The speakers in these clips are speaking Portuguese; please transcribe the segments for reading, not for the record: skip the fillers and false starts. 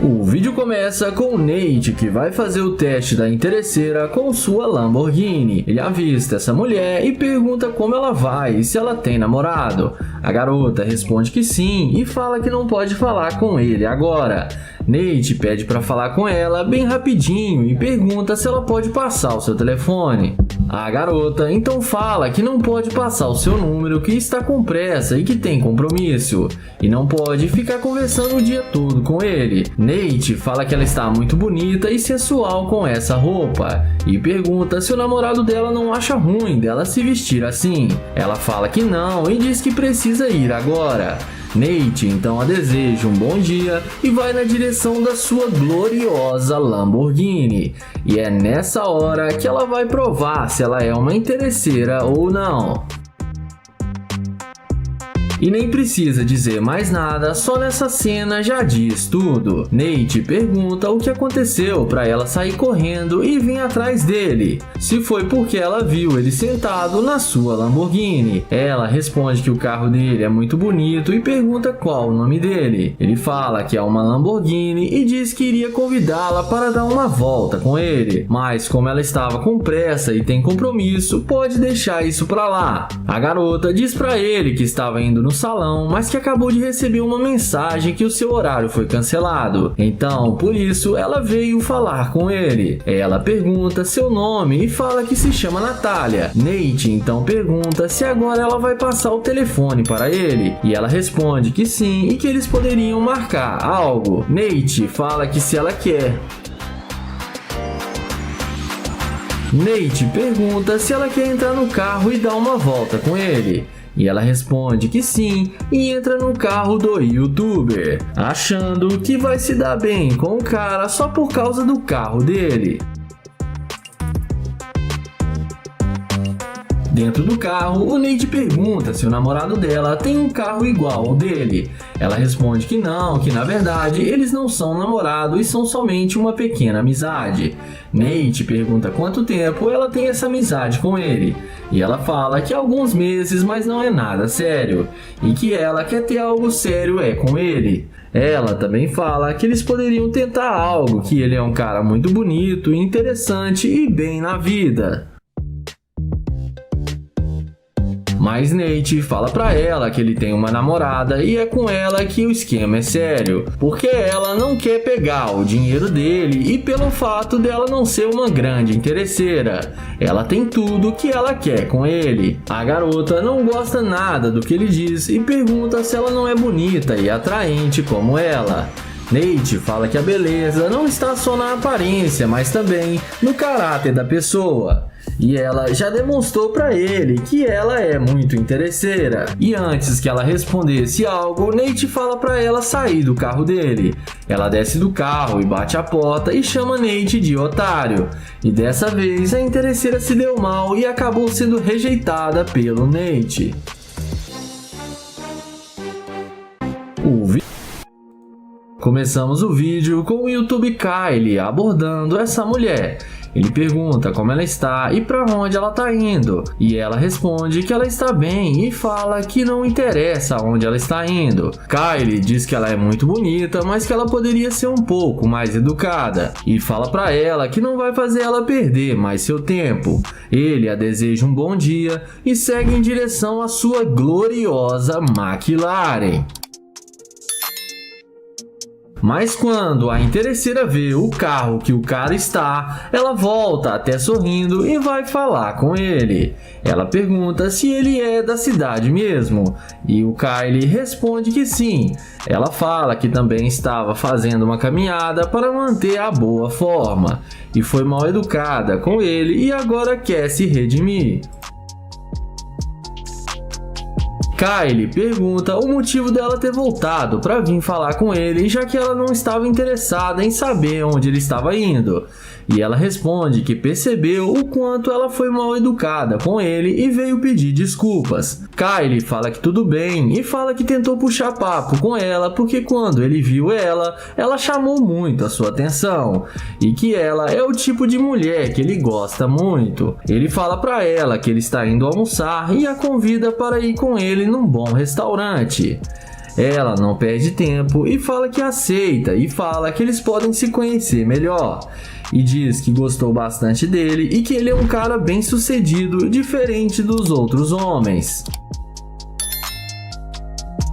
O vídeo começa com o Nate, que vai fazer o teste da interesseira com sua Lamborghini. Ele avista essa mulher e pergunta como ela vai e se ela tem namorado. A garota responde que sim e fala que não pode falar com ele agora. Nate pede para falar com ela bem rapidinho e pergunta se ela pode passar o seu telefone. A garota então fala que não pode passar o seu número, que está com pressa e que tem compromisso, e não pode ficar conversando o dia todo com ele. Nate fala que ela está muito bonita e sensual com essa roupa e pergunta se o namorado dela não acha ruim dela se vestir assim. Ela fala que não e diz que precisa ir agora. Nate então a deseja um bom dia e vai na direção da sua gloriosa Lamborghini. E é nessa hora que ela vai provar se ela é uma interesseira ou não. E nem precisa dizer mais nada, só nessa cena já diz tudo. Nate pergunta o que aconteceu para ela sair correndo e vir atrás dele. Se foi porque ela viu ele sentado na sua Lamborghini. Ela responde que o carro dele é muito bonito e pergunta qual o nome dele. Ele fala que é uma Lamborghini e diz que iria convidá-la para dar uma volta com ele. Mas como ela estava com pressa e tem compromisso, pode deixar isso para lá. A garota diz para ele que estava indo no salão, mas que acabou de receber uma mensagem que o seu horário foi cancelado. Então, por isso, ela veio falar com ele. Ela pergunta seu nome e fala que se chama Natália. Nate então pergunta se agora ela vai passar o telefone para ele. E ela responde que sim e que eles poderiam marcar algo. Nate fala que se ela quer. Nate pergunta se ela quer entrar no carro e dar uma volta com ele. E ela responde que sim e entra no carro do youtuber, achando que vai se dar bem com o cara só por causa do carro dele. Dentro do carro, o Nate pergunta se o namorado dela tem um carro igual ao dele. Ela responde que não, que na verdade eles não são namorados e são somente uma pequena amizade. Nate pergunta quanto tempo ela tem essa amizade com ele. E ela fala que há alguns meses, mas não é nada sério. E que ela quer ter algo sério com ele. Ela também fala que eles poderiam tentar algo, que ele é um cara muito bonito, interessante e bem na vida. Mas Nate fala pra ela que ele tem uma namorada e é com ela que o esquema é sério, porque ela não quer pegar o dinheiro dele e pelo fato dela não ser uma grande interesseira. Ela tem tudo que ela quer com ele. A garota não gosta nada do que ele diz e pergunta se ela não é bonita e atraente como ela. Nate fala que a beleza não está só na aparência, mas também no caráter da pessoa. E ela já demonstrou para ele que ela é muito interesseira. E antes que ela respondesse algo, Nate fala para ela sair do carro dele. Ela desce do carro e bate a porta e chama Nate de otário. E dessa vez a interesseira se deu mal e acabou sendo rejeitada pelo Nate. Começamos o vídeo com o YouTube Kylie abordando essa mulher. Ele pergunta como ela está e para onde ela está indo. E ela responde que ela está bem e fala que não interessa onde ela está indo. Kylie diz que ela é muito bonita, mas que ela poderia ser um pouco mais educada. E fala para ela que não vai fazer ela perder mais seu tempo. Ele a deseja um bom dia e segue em direção à sua gloriosa McLaren. Mas quando a interesseira vê o carro que o cara está, ela volta até sorrindo e vai falar com ele. Ela pergunta se ele é da cidade mesmo, e o Kylie responde que sim. Ela fala que também estava fazendo uma caminhada para manter a boa forma, e foi mal educada com ele e agora quer se redimir. Kylie pergunta o motivo dela ter voltado para vir falar com ele, já que ela não estava interessada em saber onde ele estava indo. E ela responde que percebeu o quanto ela foi mal educada com ele e veio pedir desculpas. Kylie fala que tudo bem e fala que tentou puxar papo com ela porque quando ele viu ela chamou muito a sua atenção e que ela é o tipo de mulher que ele gosta muito. Ele fala para ela que ele está indo almoçar e a convida para ir com ele num bom restaurante. Ela não perde tempo e fala que aceita e fala que eles podem se conhecer melhor. E diz que gostou bastante dele e que ele é um cara bem sucedido, diferente dos outros homens.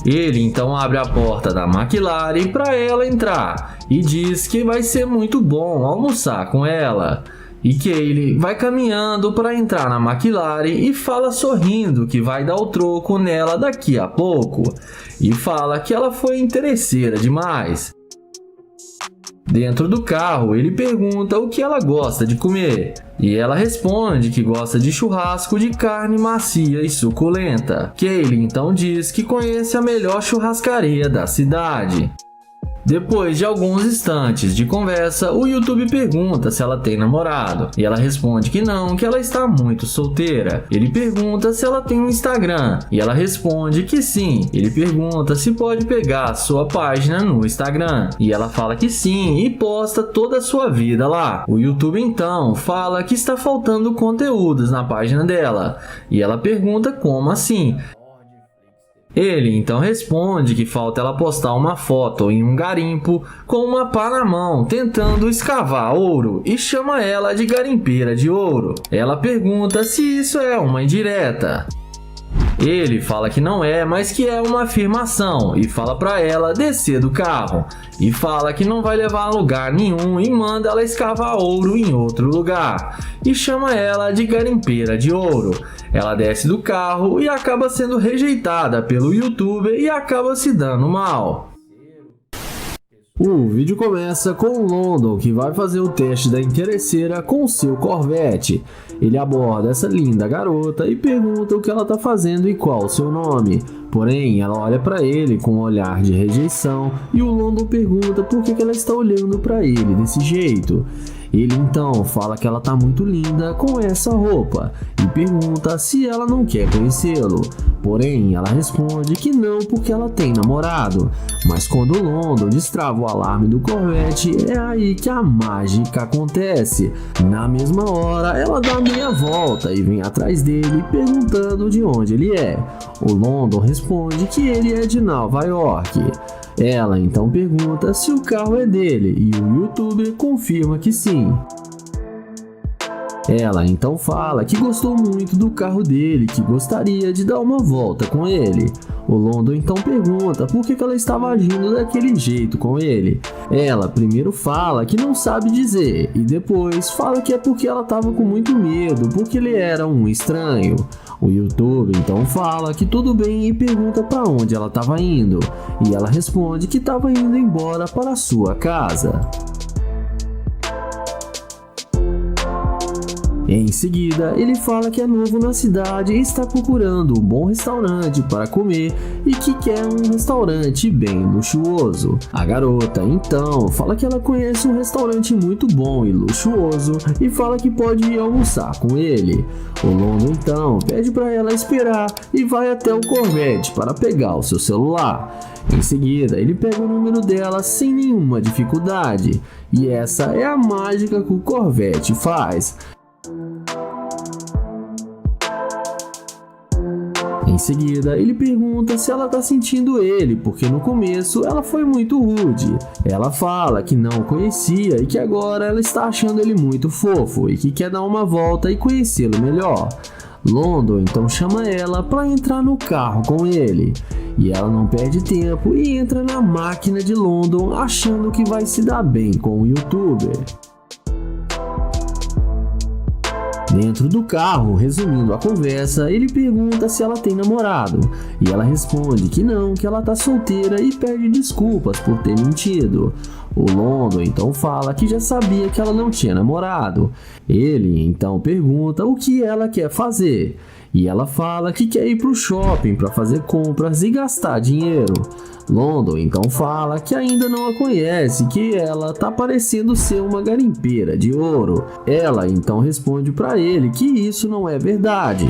Ele então abre a porta da McLaren para ela entrar e diz que vai ser muito bom almoçar com ela. E Kaylee vai caminhando para entrar na McLaren e fala sorrindo que vai dar o troco nela daqui a pouco. E fala que ela foi interesseira demais. Dentro do carro, ele pergunta o que ela gosta de comer. E ela responde que gosta de churrasco de carne macia e suculenta. Kaylee então diz que conhece a melhor churrascaria da cidade. Depois de alguns instantes de conversa, o YouTube pergunta se ela tem namorado, e ela responde que não, que ela está muito solteira. Ele pergunta se ela tem um Instagram, e ela responde que sim. Ele pergunta se pode pegar sua página no Instagram, e ela fala que sim e posta toda a sua vida lá. O YouTube então fala que está faltando conteúdos na página dela, e ela pergunta como assim. Ele então responde que falta ela postar uma foto em um garimpo com uma pá na mão tentando escavar ouro e chama ela de garimpeira de ouro. Ela pergunta se isso é uma indireta. Ele fala que não é, mas que é uma afirmação e fala para ela descer do carro. E fala que não vai levar a lugar nenhum e manda ela escavar ouro em outro lugar. E chama ela de garimpeira de ouro. Ela desce do carro e acaba sendo rejeitada pelo YouTuber e acaba se dando mal. O vídeo começa com o London, que vai fazer o teste da interesseira com seu Corvette. Ele aborda essa linda garota e pergunta o que ela está fazendo e qual o seu nome. Porém, ela olha para ele com um olhar de rejeição e o London pergunta por que ela está olhando para ele desse jeito. Ele então fala que ela tá muito linda com essa roupa e pergunta se ela não quer conhecê-lo. Porém, ela responde que não porque ela tem namorado. Mas quando o London destrava o alarme do Corvette, é aí que a mágica acontece. Na mesma hora, ela dá meia volta e vem atrás dele perguntando de onde ele é. O London responde que ele é de Nova York. Ela então pergunta se o carro é dele e o YouTuber confirma que sim. Ela então fala que gostou muito do carro dele, que gostaria de dar uma volta com ele. O London então pergunta por que ela estava agindo daquele jeito com ele. Ela primeiro fala que não sabe dizer e depois fala que é porque ela estava com muito medo, porque ele era um estranho. O YouTube então fala que tudo bem e pergunta para onde ela estava indo. E ela responde que estava indo embora para a sua casa. Em seguida, ele fala que é novo na cidade e está procurando um bom restaurante para comer e que quer um restaurante bem luxuoso. A garota, então, fala que ela conhece um restaurante muito bom e luxuoso e fala que pode ir almoçar com ele. O London, então, pede para ela esperar e vai até o Corvette para pegar o seu celular. Em seguida, ele pega o número dela sem nenhuma dificuldade. E essa é a mágica que o Corvette faz. Em seguida, ele pergunta se ela está sentindo ele, porque no começo ela foi muito rude. Ela fala que não o conhecia e que agora ela está achando ele muito fofo e que quer dar uma volta e conhecê-lo melhor. London então chama ela para entrar no carro com ele. E ela não perde tempo e entra na máquina de London achando que vai se dar bem com o YouTuber. Dentro do carro, resumindo a conversa, ele pergunta se ela tem namorado e ela responde que não, que ela tá solteira e pede desculpas por ter mentido. O London então fala que já sabia que ela não tinha namorado. Ele então pergunta o que ela quer fazer e ela fala que quer ir pro shopping para fazer compras e gastar dinheiro. London então fala que ainda não a conhece, que ela tá parecendo ser uma garimpeira de ouro. Ela então responde para ele que isso não é verdade.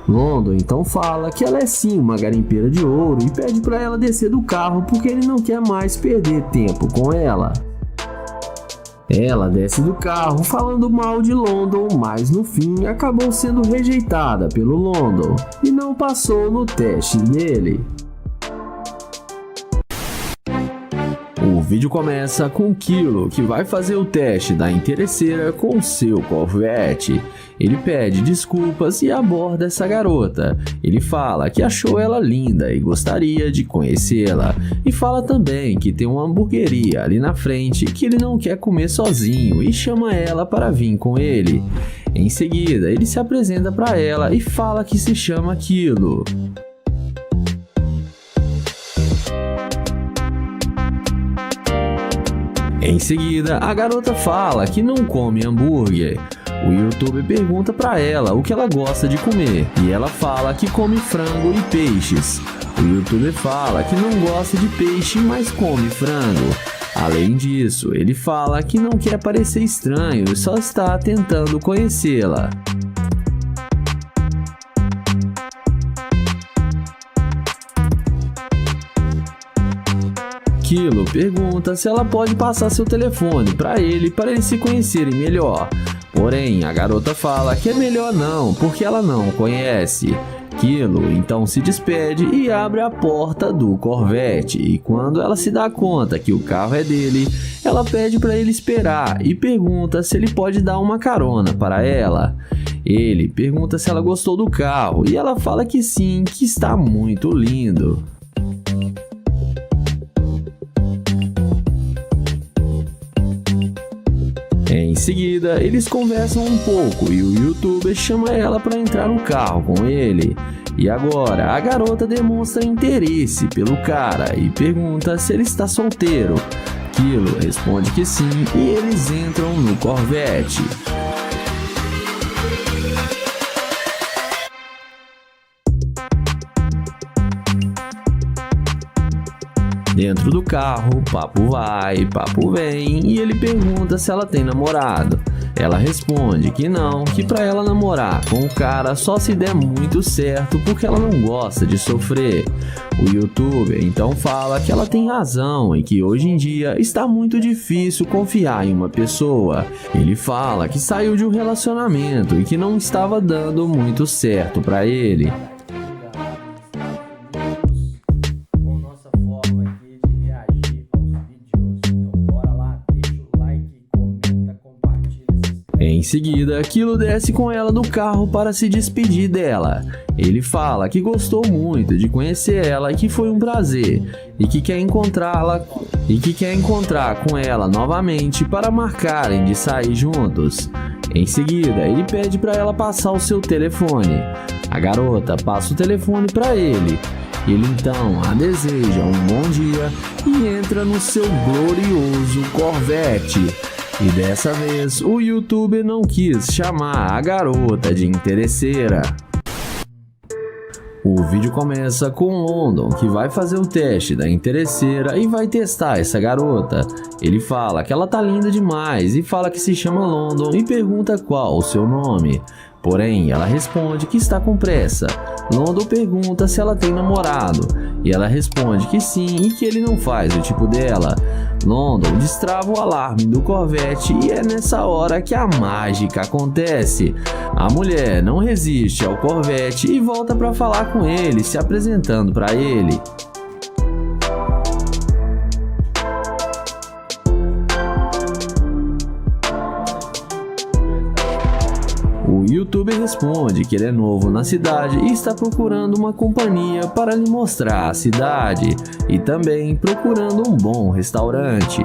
London então fala que ela é sim uma garimpeira de ouro e pede para ela descer do carro porque ele não quer mais perder tempo com ela. Ela desce do carro falando mal de London, mas no fim acabou sendo rejeitada pelo London e não passou no teste dele. vídeo começa com Kilo, que vai fazer o teste da interesseira com seu Corvette. Ele pede desculpas e aborda essa garota. Ele fala que achou ela linda e gostaria de conhecê-la. E fala também que tem uma hamburgueria ali na frente que ele não quer comer sozinho e chama ela para vir com ele. Em seguida, ele se apresenta para ela e fala que se chama Kilo. Em seguida, a garota fala que não come hambúrguer. O youtuber pergunta pra ela o que ela gosta de comer e ela fala que come frango e peixes. O youtuber fala que não gosta de peixe, mas come frango. Além disso, ele fala que não quer parecer estranho e só está tentando conhecê-la. Kilo pergunta se ela pode passar seu telefone para eles se conhecerem melhor. Porém, a garota fala que é melhor não, porque ela não conhece. Kilo então se despede e abre a porta do Corvette. E quando ela se dá conta que o carro é dele, ela pede para ele esperar e pergunta se ele pode dar uma carona para ela. Ele pergunta se ela gostou do carro e ela fala que sim, que está muito lindo. Em seguida, eles conversam um pouco e o youtuber chama ela para entrar no carro com ele. E agora, a garota demonstra interesse pelo cara e pergunta se ele está solteiro. Kilo responde que sim e eles entram no Corvette. Dentro do carro, papo vai, papo vem e ele pergunta se ela tem namorado. Ela responde que não, que pra ela namorar com o cara só se der muito certo porque ela não gosta de sofrer. O youtuber então fala que ela tem razão e que hoje em dia está muito difícil confiar em uma pessoa. Ele fala que saiu de um relacionamento e que não estava dando muito certo pra ele. Em seguida, Kilo desce com ela do carro para se despedir dela. Ele fala que gostou muito de conhecer ela e que foi um prazer, e que quer encontrar com ela novamente para marcarem de sair juntos. Em seguida, ele pede para ela passar o seu telefone. A garota passa o telefone para ele. Ele então a deseja um bom dia e entra no seu glorioso Corvette. E dessa vez, o youtuber não quis chamar a garota de interesseira. O vídeo começa com London, que vai fazer o teste da interesseira e vai testar essa garota. Ele fala que ela tá linda demais e fala que se chama London e pergunta qual o seu nome. Porém, ela responde que está com pressa. London pergunta se ela tem namorado e ela responde que sim e que ele não faz o tipo dela. London destrava o alarme do Corvette e é nessa hora que a mágica acontece. A mulher não resiste ao Corvette e volta para falar com ele, se apresentando para ele. O youtuber responde que ele é novo na cidade e está procurando uma companhia para lhe mostrar a cidade e também procurando um bom restaurante.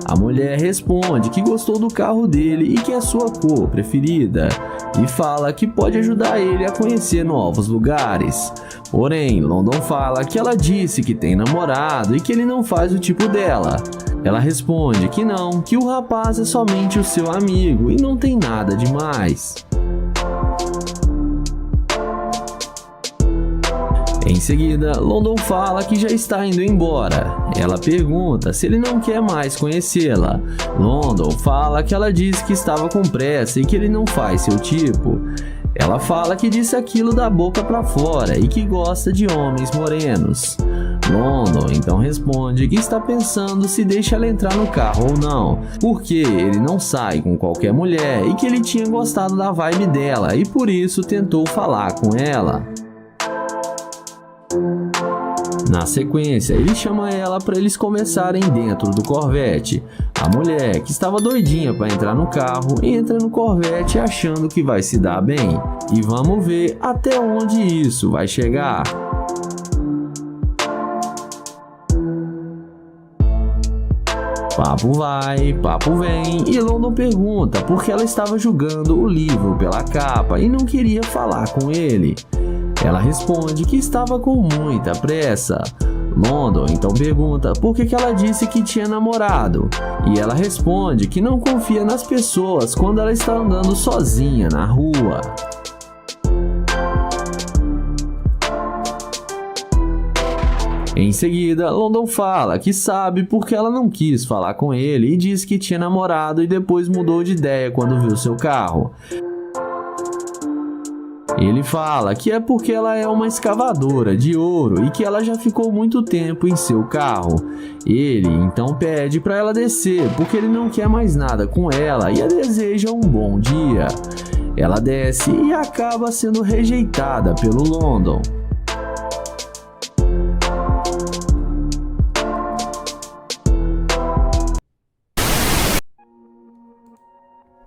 A mulher responde que gostou do carro dele e que é sua cor preferida e fala que pode ajudar ele a conhecer novos lugares. Porém, London fala que ela disse que tem namorado e que ele não faz o tipo dela. Ela responde que não, que o rapaz é somente o seu amigo e não tem nada demais. Em seguida, London fala que já está indo embora. Ela pergunta se ele não quer mais conhecê-la. London fala que ela disse que estava com pressa e que ele não faz seu tipo. Ela fala que disse aquilo da boca para fora e que gosta de homens morenos. London então responde que está pensando se deixa ela entrar no carro ou não, porque ele não sai com qualquer mulher e que ele tinha gostado da vibe dela e por isso tentou falar com ela. Na sequência, ele chama ela para eles conversarem dentro do Corvette. A mulher, que estava doidinha para entrar no carro, entra no Corvette achando que vai se dar bem. E vamos ver até onde isso vai chegar. Papo vai, papo vem, e London pergunta por que ela estava julgando o livro pela capa e não queria falar com ele. Ela responde que estava com muita pressa. London então pergunta por que ela disse que tinha namorado, e ela responde que não confia nas pessoas quando ela está andando sozinha na rua. Em seguida, London fala que sabe porque ela não quis falar com ele e diz que tinha namorado e depois mudou de ideia quando viu seu carro. Ele fala que é porque ela é uma escavadora de ouro e que ela já ficou muito tempo em seu carro. Ele então pede para ela descer porque ele não quer mais nada com ela e a deseja um bom dia. Ela desce e acaba sendo rejeitada pelo London.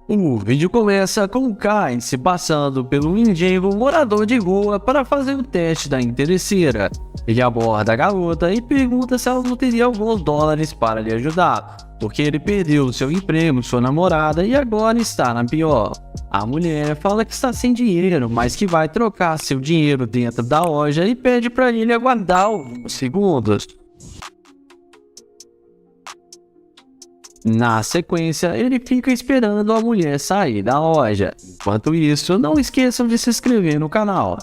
O vídeo começa com o Kai se passando pelo engenheiro morador de rua para fazer o teste da interesseira. Ele aborda a garota e pergunta se ela não teria alguns dólares para lhe ajudar, porque ele perdeu seu emprego, sua namorada e agora está na pior. A mulher fala que está sem dinheiro, mas que vai trocar seu dinheiro dentro da loja e pede para ele aguardar alguns segundos. Na sequência, ele fica esperando a mulher sair da loja. Enquanto isso, não esqueçam de se inscrever no canal.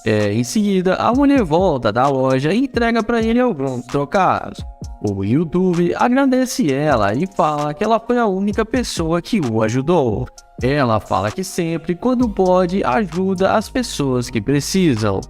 Em seguida, a mulher volta da loja e entrega para ele alguns trocados. O YouTube agradece ela e fala que ela foi a única pessoa que o ajudou. Ela fala que sempre, quando pode, ajuda as pessoas que precisam.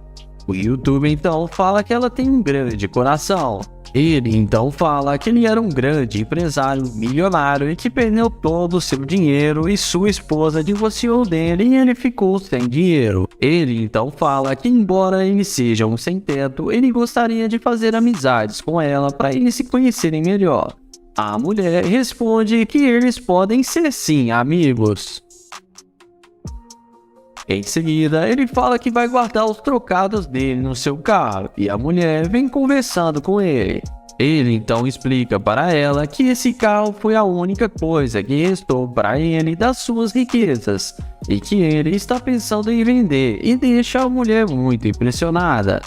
O YouTube então fala que ela tem um grande coração. Ele então fala que ele era um grande empresário milionário e que perdeu todo o seu dinheiro e sua esposa divorciou dele e ele ficou sem dinheiro. Ele então fala que embora ele seja um sem-teto, ele gostaria de fazer amizades com ela para eles se conhecerem melhor. A mulher responde que eles podem ser sim amigos. Em seguida, ele fala que vai guardar os trocados dele no seu carro e a mulher vem conversando com ele. Ele então explica para ela que esse carro foi a única coisa que restou para ele das suas riquezas e que ele está pensando em vender e deixa a mulher muito impressionada.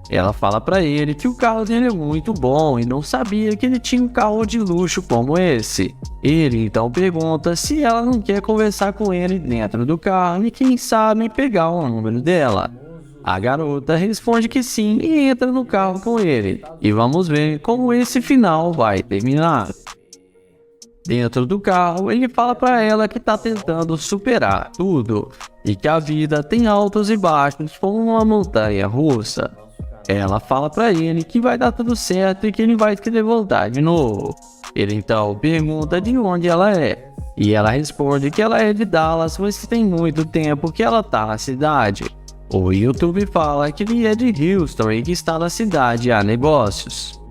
Ela fala para ele que o carro dele é muito bom e não sabia que ele tinha um carro de luxo como esse. Ele então pergunta se ela não quer conversar com ele dentro do carro e quem sabe pegar o número dela. A garota responde que sim e entra no carro com ele. E vamos ver como esse final vai terminar. Dentro do carro, ele fala para ela que está tentando superar tudo e que a vida tem altos e baixos como uma montanha russa. Ela fala para ele que vai dar tudo certo e que ele vai se levantar de novo. Ele então pergunta de onde ela é. E ela responde que ela é de Dallas, mas que tem muito tempo que ela tá na cidade. O YouTube fala que ele é de Houston e que está na cidade a negócios.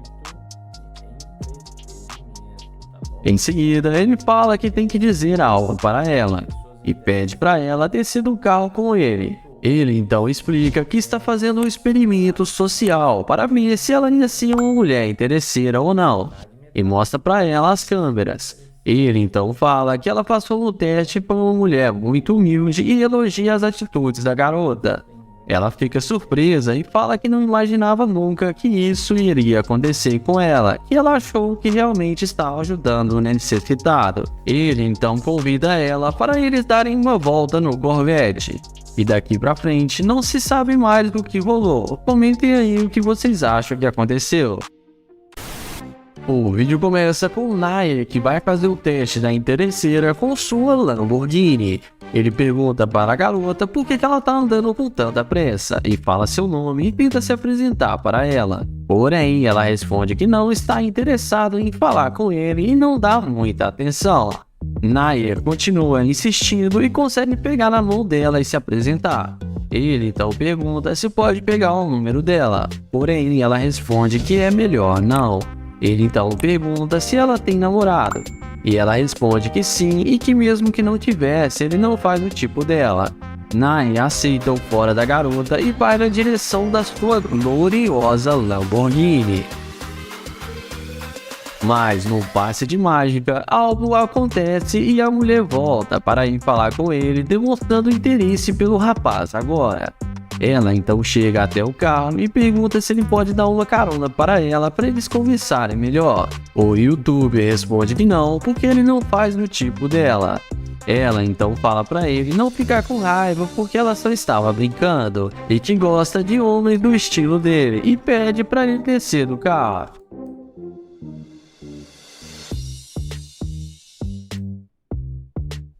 Em seguida, ele fala que tem que dizer algo para ela. E pede para ela descer do carro com ele. Ele então explica que está fazendo um experimento social para ver se ela ia ser uma mulher interesseira ou não, e mostra para ela as câmeras. Ele então fala que ela passou no teste por uma mulher muito humilde e elogia as atitudes da garota. Ela fica surpresa e fala que não imaginava nunca que isso iria acontecer com ela, e ela achou que realmente estava ajudando o necessitado. Ele então convida ela para eles darem uma volta no Corvette. E daqui pra frente não se sabe mais do que rolou. Comentem aí o que vocês acham que aconteceu. O vídeo começa com o Nair, que vai fazer o teste da interesseira com sua Lamborghini. Ele pergunta para a garota por que ela tá andando com tanta pressa e fala seu nome e tenta se apresentar para ela. Porém, ela responde que não está interessado em falar com ele e não dá muita atenção. Nair continua insistindo e consegue pegar na mão dela e se apresentar. Ele então pergunta se pode pegar o número dela, porém ela responde que é melhor não. Ele então pergunta se ela tem namorado, e ela responde que sim e que mesmo que não tivesse, ele não faz o tipo dela. Nai aceita o fora da garota e vai na direção da sua gloriosa Lamborghini. Mas no passe de mágica, algo acontece e a mulher volta para ir falar com ele, demonstrando interesse pelo rapaz agora. Ela então chega até o carro e pergunta se ele pode dar uma carona para eles conversarem melhor. O youtuber responde que não, porque ele não faz no tipo dela. Ela então fala para ele não ficar com raiva porque ela só estava brincando e que gosta de homens do estilo dele e pede para ele descer do carro.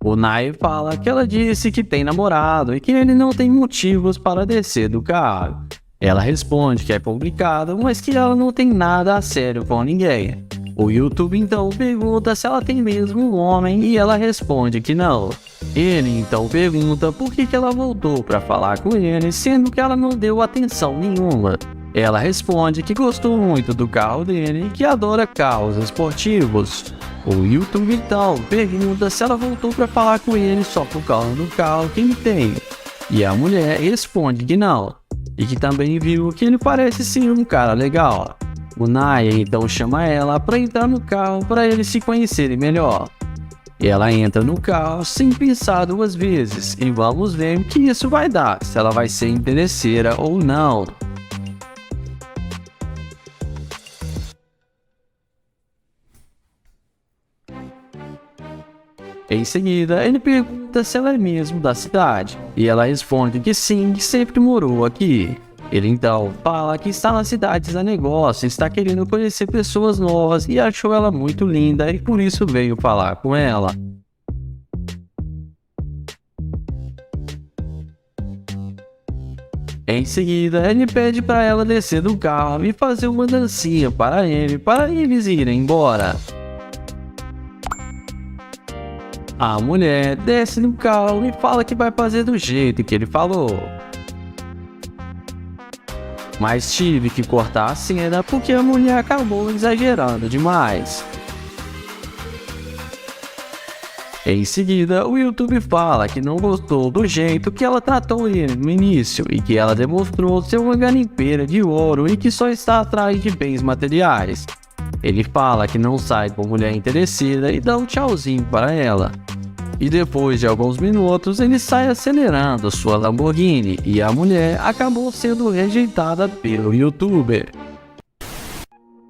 O Nai fala que ela disse que tem namorado e que ele não tem motivos para descer do carro. Ela responde que é complicado, mas que ela não tem nada a sério com ninguém. O YouTube então pergunta se ela tem mesmo um homem e ela responde que não. Ele então pergunta por que ela voltou para falar com ele, sendo que ela não deu atenção nenhuma. Ela responde que gostou muito do carro dele e que adora carros esportivos. O YouTube então pergunta se ela voltou para falar com ele só por causa do carro que ele tem. E a mulher responde que não, e que também viu que ele parece ser um cara legal. O Naya então chama ela para entrar no carro para eles se conhecerem melhor. Ela entra no carro sem pensar duas vezes e vamos ver o que isso vai dar, se ela vai ser interesseira ou não. Em seguida, ele pergunta se ela é mesmo da cidade, e ela responde que sim, que sempre morou aqui. Ele então fala que está nas cidades a negócio, está querendo conhecer pessoas novas e achou ela muito linda e por isso veio falar com ela. Em seguida, ele pede para ela descer do carro e fazer uma dancinha para eles irem embora. A mulher desce do carro e fala que vai fazer do jeito que ele falou. Mas tive que cortar a cena porque a mulher acabou exagerando demais. Em seguida, o YouTube fala que não gostou do jeito que ela tratou ele no início e que ela demonstrou ser uma garimpeira de ouro e que só está atrás de bens materiais. Ele fala que não sai com mulher interesseira e dá um tchauzinho para ela. E depois de alguns minutos, ele sai acelerando sua Lamborghini e a mulher acabou sendo rejeitada pelo YouTuber.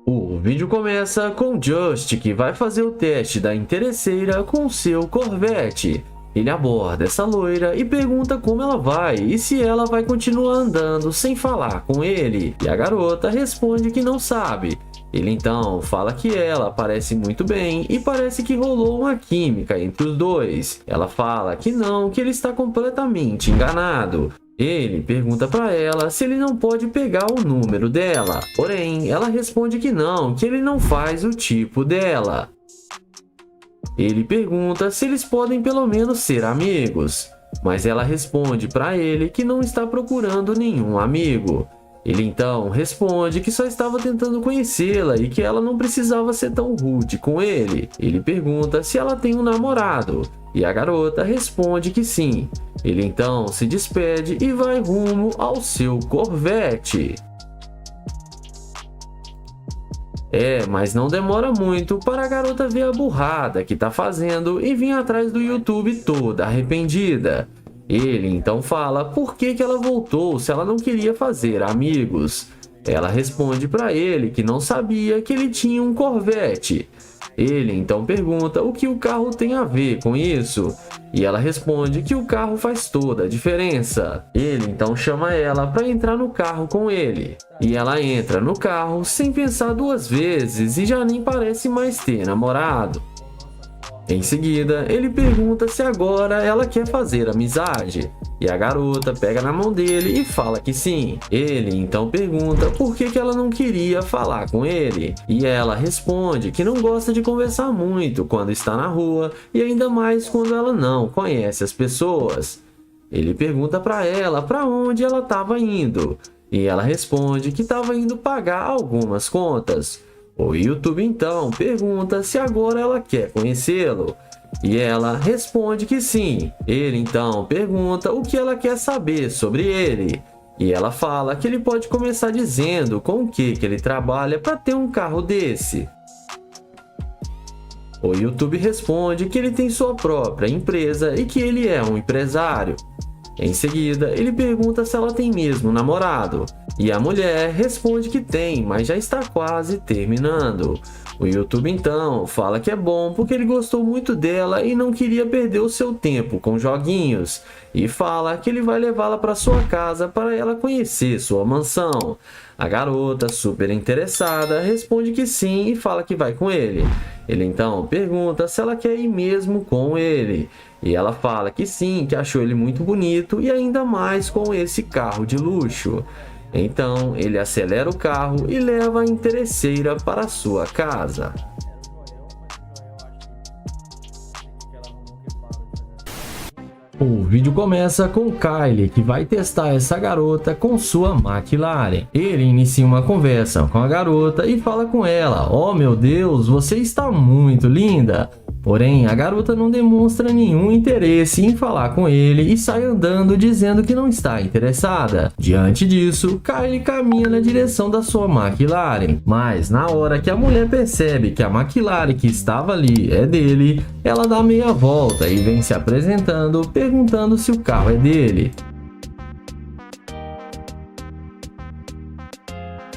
O vídeo começa com Just, que vai fazer o teste da interesseira com seu Corvette. Ele aborda essa loira e pergunta como ela vai e se ela vai continuar andando sem falar com ele. E a garota responde que não sabe. Ele então fala que ela parece muito bem e parece que rolou uma química entre os dois. Ela fala que não, que ele está completamente enganado. Ele pergunta para ela se ele não pode pegar o número dela. Porém, ela responde que não, que ele não faz o tipo dela. Ele pergunta se eles podem pelo menos ser amigos. Mas ela responde para ele que não está procurando nenhum amigo. Ele então responde que só estava tentando conhecê-la e que ela não precisava ser tão rude com ele. Ele pergunta se ela tem um namorado e a garota responde que sim. Ele então se despede e vai rumo ao seu Corvette. Mas não demora muito para a garota ver a burrada que tá fazendo e vir atrás do YouTube toda arrependida. Ele então fala por que ela voltou se ela não queria fazer amigos. Ela responde para ele que não sabia que ele tinha um Corvette. Ele então pergunta o que o carro tem a ver com isso. E ela responde que o carro faz toda a diferença. Ele então chama ela para entrar no carro com ele. E ela entra no carro sem pensar duas vezes e já nem parece mais ter namorado. Em seguida, ele pergunta se agora ela quer fazer amizade. E a garota pega na mão dele e fala que sim. Ele então pergunta por que ela não queria falar com ele. E ela responde que não gosta de conversar muito quando está na rua e ainda mais quando ela não conhece as pessoas. Ele pergunta para ela para onde ela estava indo, e ela responde que estava indo pagar algumas contas. O YouTube então pergunta se agora ela quer conhecê-lo, e ela responde que sim. Ele então pergunta o que ela quer saber sobre ele, e ela fala que ele pode começar dizendo com o que ele trabalha para ter um carro desse. O YouTube responde que ele tem sua própria empresa e que ele é um empresário. Em seguida, ele pergunta se ela tem mesmo namorado, e a mulher responde que tem, mas já está quase terminando. O YouTube então fala que é bom porque ele gostou muito dela e não queria perder o seu tempo com joguinhos, e fala que ele vai levá-la para sua casa para ela conhecer sua mansão. A garota, super interessada, responde que sim e fala que vai com ele. Ele então pergunta se ela quer ir mesmo com ele, e ela fala que sim, que achou ele muito bonito e ainda mais com esse carro de luxo. Então ele acelera o carro e leva a interesseira para sua casa. O vídeo começa com Kyle, que vai testar essa garota com sua McLaren. Ele inicia uma conversa com a garota e fala com ela: "Oh meu Deus, você está muito linda!" Porém, a garota não demonstra nenhum interesse em falar com ele e sai andando dizendo que não está interessada. Diante disso, Kyle caminha na direção da sua McLaren, mas na hora que a mulher percebe que a McLaren que estava ali é dele, ela dá meia volta e vem se apresentando, perguntando se o carro é dele.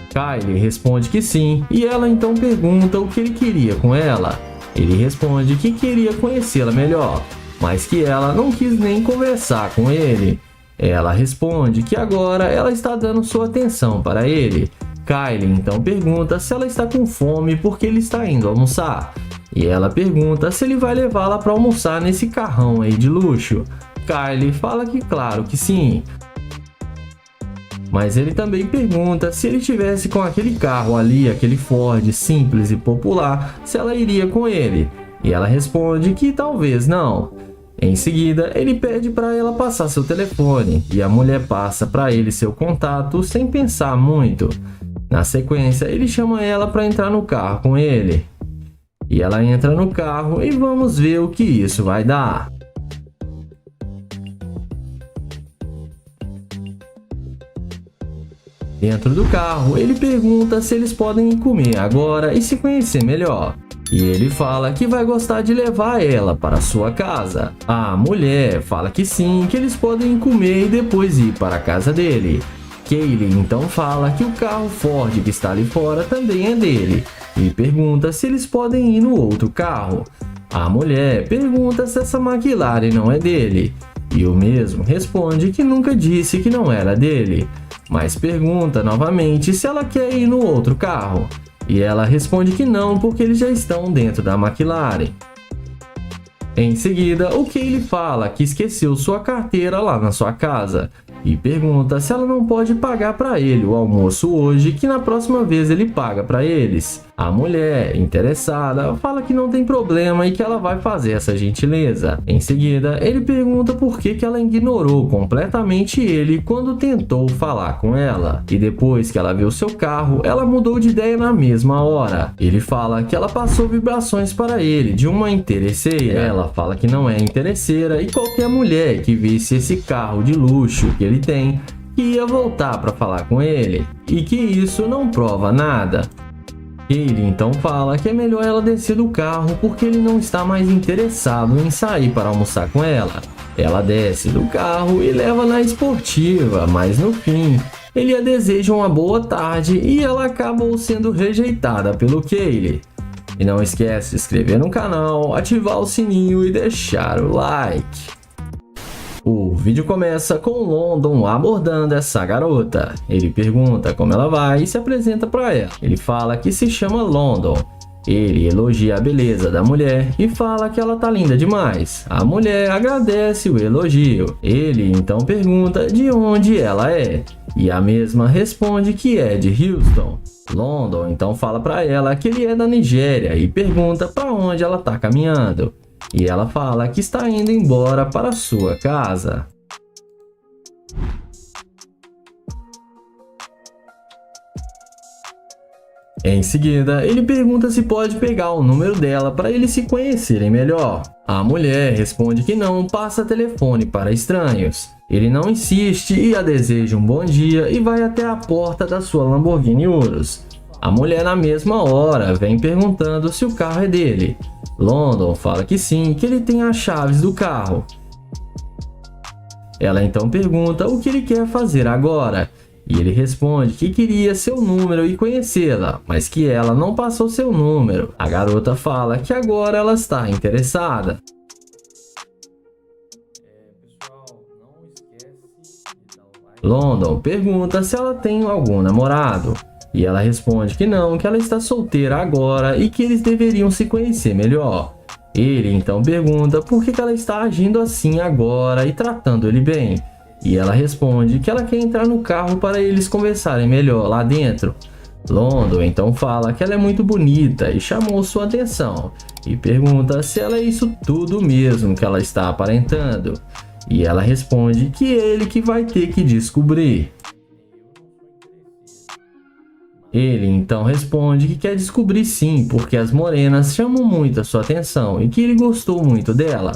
Kyle responde que sim, e ela então pergunta o que ele queria com ela. Ele responde que queria conhecê-la melhor, mas que ela não quis nem conversar com ele. Ela responde que agora ela está dando sua atenção para ele. Kyle então pergunta se ela está com fome porque ele está indo almoçar. E ela pergunta se ele vai levá-la para almoçar nesse carrão aí de luxo. Kyle fala que claro que sim. Mas ele também pergunta se ele tivesse com aquele carro ali, aquele Ford simples e popular, se ela iria com ele. E ela responde que talvez não. Em seguida, ele pede para ela passar seu telefone, e a mulher passa para ele seu contato sem pensar muito. Na sequência, ele chama ela para entrar no carro com ele. E ela entra no carro e vamos ver o que isso vai dar. Dentro do carro, ele pergunta se eles podem comer agora e se conhecer melhor. E ele fala que vai gostar de levar ela para sua casa. A mulher fala que sim, que eles podem comer e depois ir para a casa dele. Kaylee então fala que o carro Ford que está ali fora também é dele e pergunta se eles podem ir no outro carro. A mulher pergunta se essa McLaren não é dele, e o mesmo responde que nunca disse que não era dele, mas pergunta novamente se ela quer ir no outro carro, e ela responde que não porque eles já estão dentro da McLaren. Em seguida, o Kaylee fala que esqueceu sua carteira lá na sua casa e pergunta se ela não pode pagar para ele o almoço hoje, que na próxima vez ele paga para eles. A mulher, interessada, fala que não tem problema e que ela vai fazer essa gentileza. Em seguida, ele pergunta por que ela ignorou completamente ele quando tentou falar com ela. E depois que ela viu seu carro, ela mudou de ideia na mesma hora. Ele fala que ela passou vibrações para ele de uma interesseira. Ela fala que não é interesseira e qualquer mulher que visse esse carro de luxo que ele tem, que ia voltar para falar com ele, e que isso não prova nada. Ele então fala que é melhor ela descer do carro porque ele não está mais interessado em sair para almoçar com ela. Ela desce do carro e leva na esportiva, mas no fim, ele a deseja uma boa tarde e ela acabou sendo rejeitada pelo Kaylee. E não esquece de se inscrever no canal, ativar o sininho e deixar o like. O vídeo começa com London abordando essa garota. Ele pergunta como ela vai e se apresenta para ela. Ele fala que se chama London. Ele elogia a beleza da mulher e fala que ela tá linda demais. A mulher agradece o elogio. Ele então pergunta de onde ela é, e a mesma responde que é de Houston. London então fala para ela que ele é da Nigéria e pergunta para onde ela tá caminhando. E ela fala que está indo embora para sua casa. Em seguida, ele pergunta se pode pegar o número dela para eles se conhecerem melhor. A mulher responde que não passa telefone para estranhos. Ele não insiste e a deseja um bom dia e vai até a porta da sua Lamborghini Urus. A mulher na mesma hora vem perguntando se o carro é dele. London fala que sim, que ele tem as chaves do carro. Ela então pergunta o que ele quer fazer agora. E ele responde que queria seu número e conhecê-la, mas que ela não passou seu número. A garota fala que agora ela está interessada. London pergunta se ela tem algum namorado. E ela responde que não, que ela está solteira agora e que eles deveriam se conhecer melhor. Ele então pergunta por que ela está agindo assim agora e tratando ele bem. E ela responde que ela quer entrar no carro para eles conversarem melhor lá dentro. London então fala que ela é muito bonita e chamou sua atenção. E pergunta se ela é isso tudo mesmo que ela está aparentando. E ela responde que é ele que vai ter que descobrir. Ele então responde que quer descobrir sim, porque as morenas chamam muito a sua atenção e que ele gostou muito dela.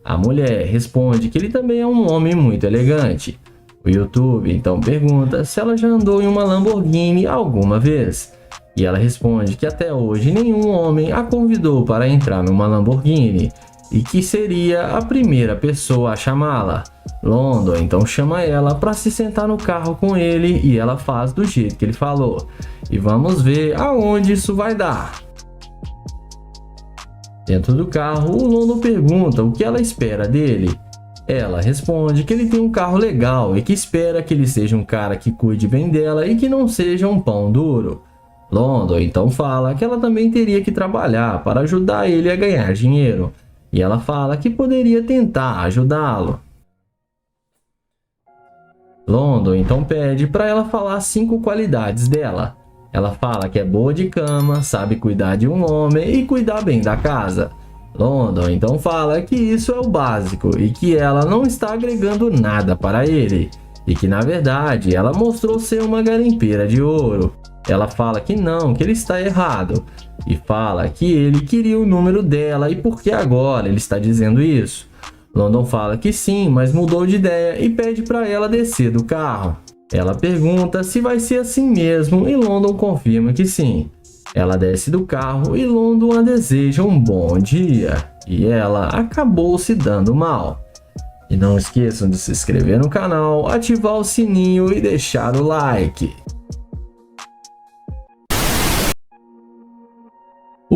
A mulher responde que ele também é um homem muito elegante. O YouTube então pergunta se ela já andou em uma Lamborghini alguma vez. E ela responde que até hoje nenhum homem a convidou para entrar numa Lamborghini e que seria a primeira pessoa a chamá-la. London então chama ela para se sentar no carro com ele e ela faz do jeito que ele falou. E vamos ver aonde isso vai dar. Dentro do carro, o London pergunta o que ela espera dele. Ela responde que ele tem um carro legal e que espera que ele seja um cara que cuide bem dela e que não seja um pão duro. London então fala que ela também teria que trabalhar para ajudar ele a ganhar dinheiro. E ela fala que poderia tentar ajudá-lo. London então pede para ela falar 5 qualidades dela. Ela fala que é boa de cama, sabe cuidar de um homem e cuidar bem da casa. London então fala que isso é o básico e que ela não está agregando nada para ele. E que na verdade ela mostrou ser uma garimpeira de ouro. Ela fala que não, que ele está errado. E fala que ele queria o número dela e por que agora ele está dizendo isso. London fala que sim, mas mudou de ideia e pede para ela descer do carro. Ela pergunta se vai ser assim mesmo e London confirma que sim. Ela desce do carro e London a deseja um bom dia. E ela acabou se dando mal. E não esqueçam de se inscrever no canal, ativar o sininho e deixar o like.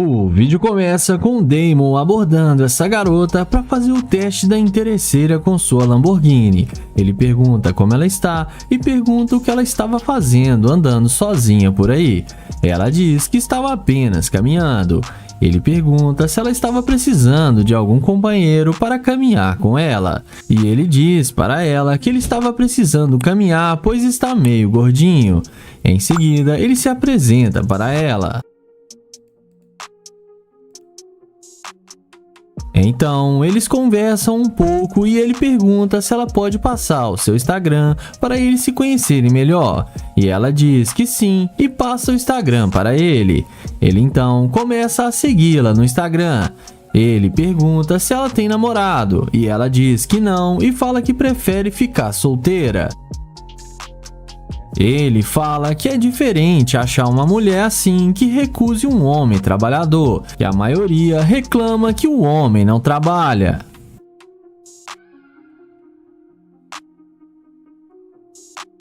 O vídeo começa com Damon abordando essa garota para fazer o teste da interesseira com sua Lamborghini. Ele pergunta como ela está e pergunta o que ela estava fazendo andando sozinha por aí. Ela diz que estava apenas caminhando. Ele pergunta se ela estava precisando de algum companheiro para caminhar com ela. E ele diz para ela que ele estava precisando caminhar pois está meio gordinho. Em seguida, ele se apresenta para ela. Então, eles conversam um pouco e ele pergunta se ela pode passar o seu Instagram para eles se conhecerem melhor. E ela diz que sim e passa o Instagram para ele. Ele então começa a segui-la no Instagram. Ele pergunta se ela tem namorado e ela diz que não e fala que prefere ficar solteira. Ele fala que é diferente achar uma mulher assim que recuse um homem trabalhador, e a maioria reclama que o homem não trabalha.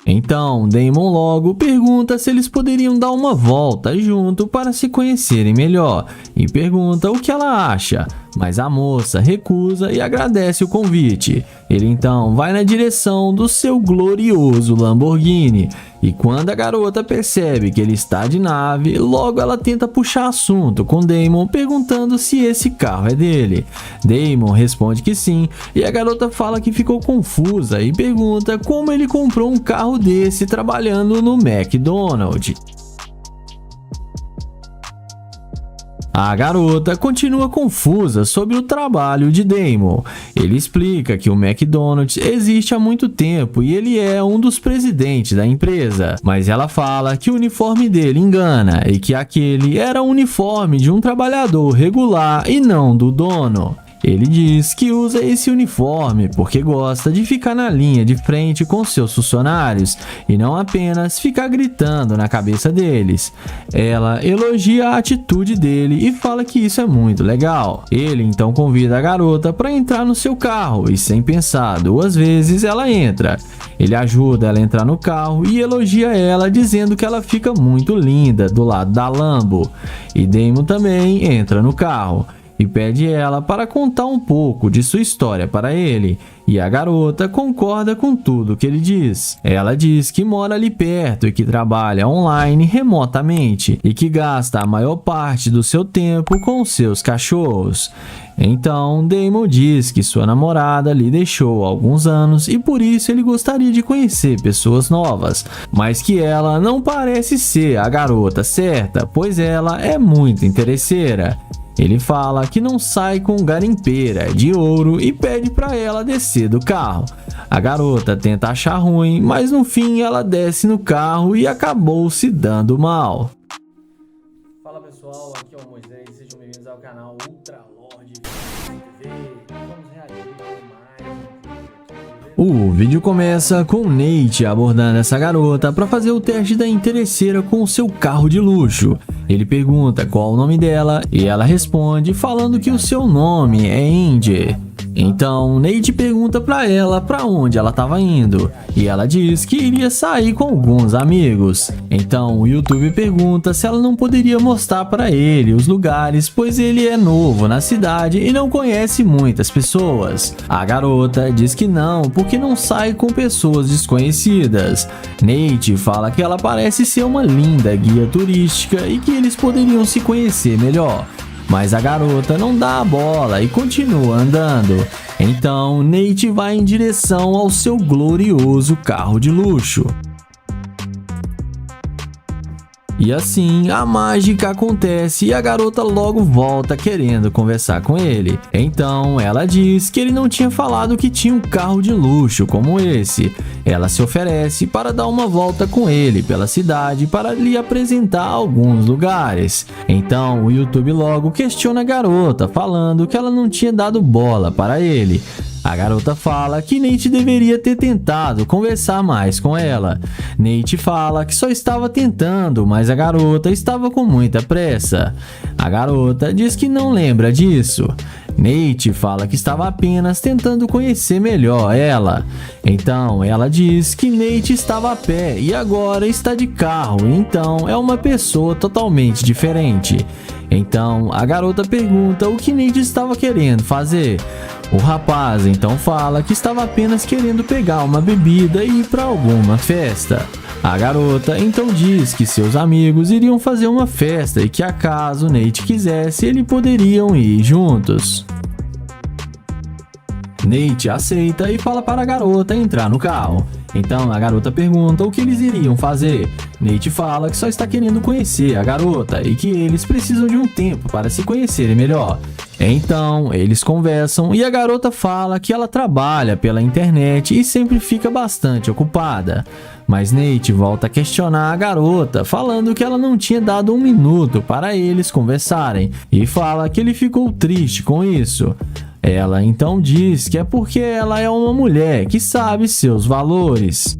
Então, Damon logo pergunta se eles poderiam dar uma volta junto para se conhecerem melhor e pergunta o que ela acha, mas a moça recusa e agradece o convite. Ele então vai na direção do seu glorioso Lamborghini e quando a garota percebe que ele está de nave, logo ela tenta puxar assunto com Damon perguntando se esse carro é dele. Damon responde que sim e a garota fala que ficou confusa e pergunta como ele comprou um carro desse trabalhando no McDonald's. A garota continua confusa sobre o trabalho de Damon. Ele explica que o McDonald's existe há muito tempo e ele é um dos presidentes da empresa, mas ela fala que o uniforme dele engana e que aquele era o uniforme de um trabalhador regular e não do dono. Ele diz que usa esse uniforme porque gosta de ficar na linha de frente com seus funcionários e não apenas ficar gritando na cabeça deles. Ela elogia a atitude dele e fala que isso é muito legal. Ele então convida a garota para entrar no seu carro e, sem pensar duas vezes, ela entra. Ele ajuda ela a entrar no carro e elogia ela, dizendo que ela fica muito linda do lado da Lambo. E Damon também entra no carro e pede ela para contar um pouco de sua história para ele, e a garota concorda com tudo que ele diz. Ela diz que mora ali perto e que trabalha online remotamente e que gasta a maior parte do seu tempo com seus cachorros. Então, Damon diz que sua namorada lhe deixou há alguns anos e por isso ele gostaria de conhecer pessoas novas, mas que ela não parece ser a garota certa, pois ela é muito interesseira. Ele fala que não sai com garimpeira de ouro e pede para ela descer do carro. A garota tenta achar ruim, mas no fim ela desce no carro e acabou se dando mal. Fala pessoal, aqui é o Moisés, sejam bem-vindos ao canal Ultra Lord TV. Vamos reagir com mais. O vídeo começa com Nate abordando essa garota para fazer o teste da interesseira com o seu carro de luxo. Ele pergunta qual o nome dela e ela responde falando que o seu nome é Angie. Então Nate pergunta para ela para onde ela estava indo e ela diz que iria sair com alguns amigos. Então o YouTube pergunta se ela não poderia mostrar para ele os lugares, pois ele é novo na cidade e não conhece muitas pessoas. A garota diz que não, porque não sai com pessoas desconhecidas. Nate fala que ela parece ser uma linda guia turística e que eles poderiam se conhecer melhor. Mas a garota não dá a bola e continua andando. Então Nate vai em direção ao seu glorioso carro de luxo. E assim a mágica acontece e a garota logo volta querendo conversar com ele. Então ela diz que ele não tinha falado que tinha um carro de luxo como esse. Ela se oferece para dar uma volta com ele pela cidade para lhe apresentar alguns lugares. Então o YouTube logo questiona a garota, falando que ela não tinha dado bola para ele. A garota fala que Nate deveria ter tentado conversar mais com ela. Nate fala que só estava tentando, mas a garota estava com muita pressa. A garota diz que não lembra disso. Nate fala que estava apenas tentando conhecer melhor ela. Então ela diz que Nate estava a pé e agora está de carro, então é uma pessoa totalmente diferente. Então a garota pergunta o que Nate estava querendo fazer. O rapaz então fala que estava apenas querendo pegar uma bebida e ir para alguma festa. A garota então diz que seus amigos iriam fazer uma festa e que acaso Nate quisesse, eles poderiam ir juntos. Nate aceita e fala para a garota entrar no carro. Então a garota pergunta o que eles iriam fazer. Nate fala que só está querendo conhecer a garota e que eles precisam de um tempo para se conhecerem melhor. Então eles conversam e a garota fala que ela trabalha pela internet e sempre fica bastante ocupada. Mas Nate volta a questionar a garota, falando que ela não tinha dado um minuto para eles conversarem e fala que ele ficou triste com isso. Ela então diz que é porque ela é uma mulher que sabe seus valores.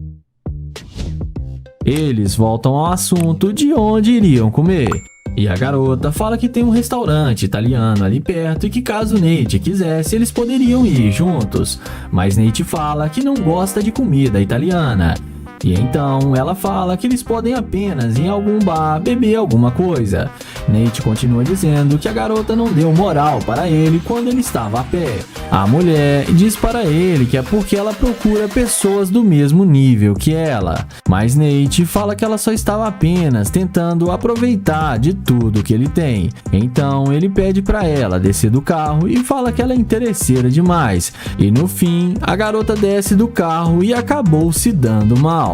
Eles voltam ao assunto de onde iriam comer. E a garota fala que tem um restaurante italiano ali perto e que caso Nate quisesse, eles poderiam ir juntos. Mas Nate fala que não gosta de comida italiana. E então ela fala que eles podem apenas ir em algum bar beber alguma coisa. Nate continua dizendo que a garota não deu moral para ele quando ele estava a pé. A mulher diz para ele que é porque ela procura pessoas do mesmo nível que ela. Mas Nate fala que ela só estava apenas tentando aproveitar de tudo que ele tem. Então ele pede para ela descer do carro e fala que ela é interesseira demais. E no fim, a garota desce do carro e acabou se dando mal.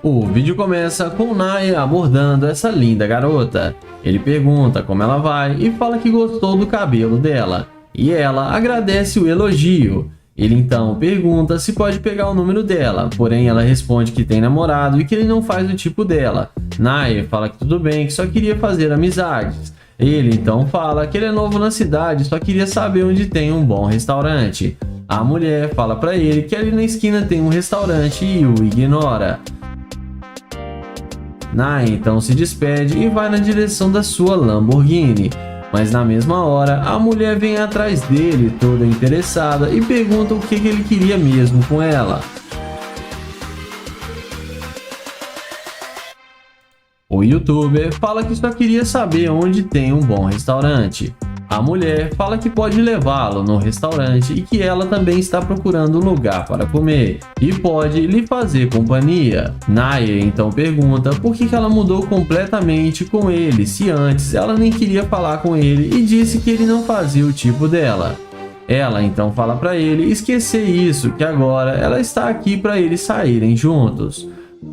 O vídeo começa com Naya abordando essa linda garota. Ele pergunta como ela vai e fala que gostou do cabelo dela. E ela agradece o elogio. Ele então pergunta se pode pegar o número dela, porém ela responde que tem namorado e que ele não faz o tipo dela. Naya fala que tudo bem, que só queria fazer amizades. Ele então fala que ele é novo na cidade e só queria saber onde tem um bom restaurante. A mulher fala pra ele que ali na esquina tem um restaurante e o ignora. Naya então se despede e vai na direção da sua Lamborghini. Mas na mesma hora, a mulher vem atrás dele, toda interessada, e pergunta o que ele queria mesmo com ela. O youtuber fala que só queria saber onde tem um bom restaurante. A mulher fala que pode levá-lo no restaurante e que ela também está procurando um lugar para comer e pode lhe fazer companhia. Naya então pergunta por que ela mudou completamente com ele, se antes ela nem queria falar com ele e disse que ele não fazia o tipo dela. Ela então fala para ele esquecer isso, que agora ela está aqui para eles saírem juntos.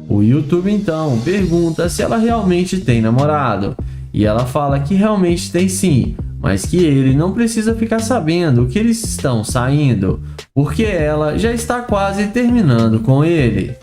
O YouTube então pergunta se ela realmente tem namorado e ela fala que realmente tem sim, mas que ele não precisa ficar sabendo que eles estão saindo, porque ela já está quase terminando com ele.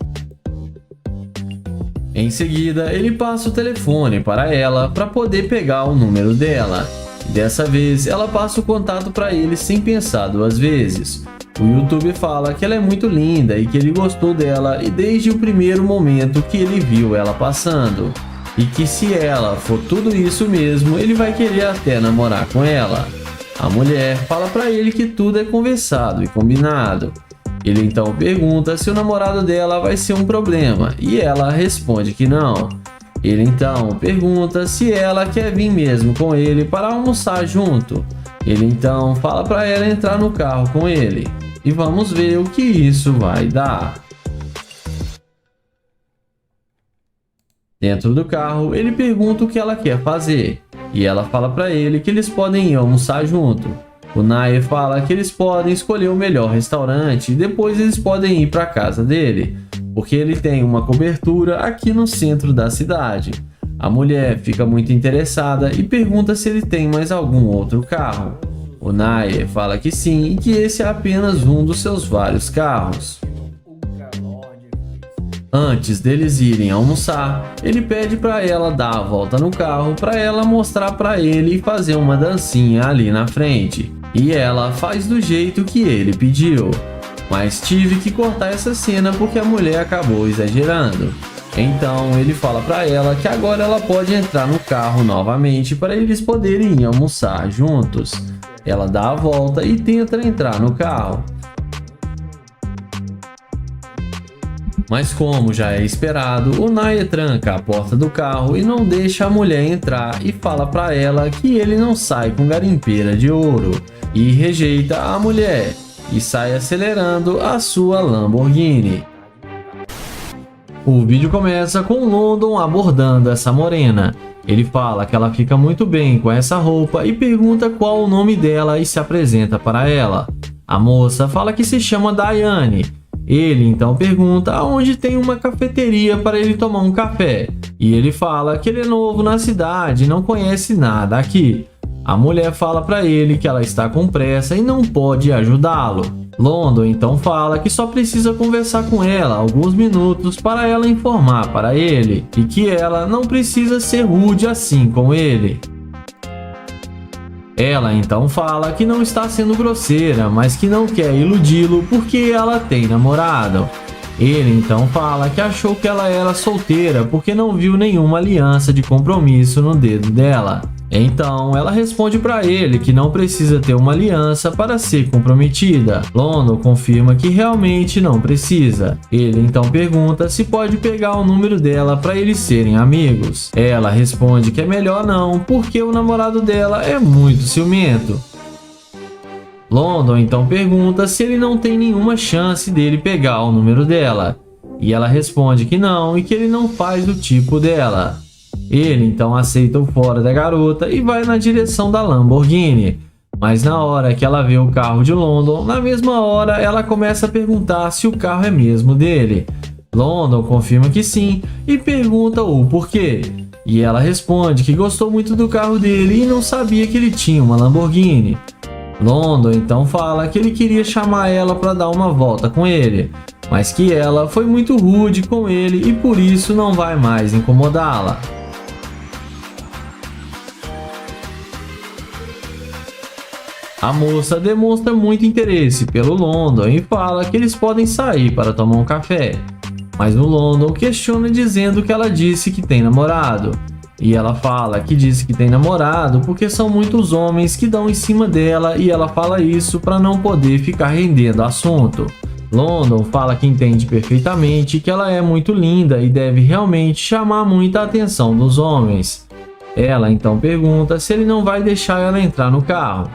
Em seguida, ele passa o telefone para ela para poder pegar o número dela. Dessa vez, ela passa o contato para ele sem pensar duas vezes. O YouTube fala que ela é muito linda e que ele gostou dela e desde o primeiro momento que ele viu ela passando. E que se ela for tudo isso mesmo, ele vai querer até namorar com ela. A mulher fala pra ele que tudo é conversado e combinado. Ele então pergunta se o namorado dela vai ser um problema e ela responde que não. Ele então pergunta se ela quer vir mesmo com ele para almoçar junto. Ele então fala pra ela entrar no carro com ele. E vamos ver o que isso vai dar. Dentro do carro, ele pergunta o que ela quer fazer, e ela fala para ele que eles podem ir almoçar junto. O Naya fala que eles podem escolher o melhor restaurante e depois eles podem ir para a casa dele, porque ele tem uma cobertura aqui no centro da cidade. A mulher fica muito interessada e pergunta se ele tem mais algum outro carro. O Naya fala que sim e que esse é apenas um dos seus vários carros. Antes deles irem almoçar, ele pede para ela dar a volta no carro para ela mostrar para ele e fazer uma dancinha ali na frente. E ela faz do jeito que ele pediu. Mas tive que cortar essa cena porque a mulher acabou exagerando. Então ele fala para ela que agora ela pode entrar no carro novamente para eles poderem ir almoçar juntos. Ela dá a volta e tenta entrar no carro. Mas como já é esperado, o Naya tranca a porta do carro e não deixa a mulher entrar e fala para ela que ele não sai com garimpeira de ouro e rejeita a mulher e sai acelerando a sua Lamborghini. O vídeo começa com London abordando essa morena. Ele fala que ela fica muito bem com essa roupa e pergunta qual o nome dela e se apresenta para ela. A moça fala que se chama Diane. Ele então pergunta aonde tem uma cafeteria para ele tomar um café. E ele fala que ele é novo na cidade e não conhece nada aqui. A mulher fala para ele que ela está com pressa e não pode ajudá-lo. London então fala que só precisa conversar com ela alguns minutos para ela informar para ele e que ela não precisa ser rude assim com ele. Ela então fala que não está sendo grosseira, mas que não quer iludi-lo porque ela tem namorado. Ele então fala que achou que ela era solteira porque não viu nenhuma aliança de compromisso no dedo dela. Então ela responde para ele que não precisa ter uma aliança para ser comprometida. London confirma que realmente não precisa. Ele então pergunta se pode pegar o número dela para eles serem amigos. Ela responde que é melhor não, porque o namorado dela é muito ciumento. London então pergunta se ele não tem nenhuma chance dele pegar o número dela. E ela responde que não e que ele não faz o tipo dela. Ele então aceita o fora da garota e vai na direção da Lamborghini. Mas na hora que ela vê o carro de London, na mesma hora ela começa a perguntar se o carro é mesmo dele. London confirma que sim e pergunta o porquê. E ela responde que gostou muito do carro dele e não sabia que ele tinha uma Lamborghini. London então fala que ele queria chamar ela para dar uma volta com ele, mas que ela foi muito rude com ele e por isso não vai mais incomodá-la. A moça demonstra muito interesse pelo London e fala que eles podem sair para tomar um café. Mas o London questiona dizendo que ela disse que tem namorado. E ela fala que disse que tem namorado porque são muitos homens que dão em cima dela e ela fala isso para não poder ficar rendendo assunto. London fala que entende perfeitamente que ela é muito linda e deve realmente chamar muita atenção dos homens. Ela então pergunta se ele não vai deixar ela entrar no carro.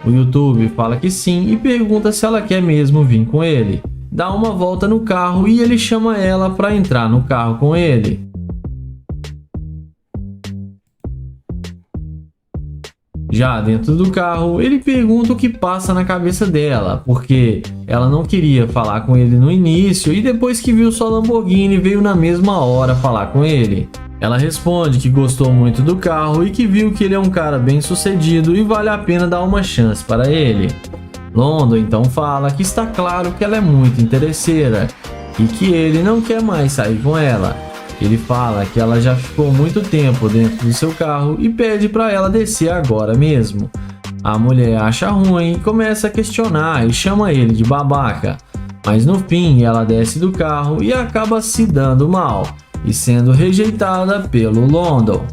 O YouTube fala que sim e pergunta se ela quer mesmo vir com ele. Dá uma volta no carro e ele chama ela para entrar no carro com ele. Já dentro do carro, ele pergunta o que passa na cabeça dela, porque ela não queria falar com ele no início e depois que viu sua Lamborghini veio na mesma hora falar com ele. Ela responde que gostou muito do carro e que viu que ele é um cara bem sucedido e vale a pena dar uma chance para ele. London então fala que está claro que ela é muito interesseira e que ele não quer mais sair com ela. Ele fala que ela já ficou muito tempo dentro do seu carro e pede para ela descer agora mesmo. A mulher acha ruim e começa a questionar e chama ele de babaca, mas no fim ela desce do carro e acaba se dando mal e sendo rejeitada pelo London.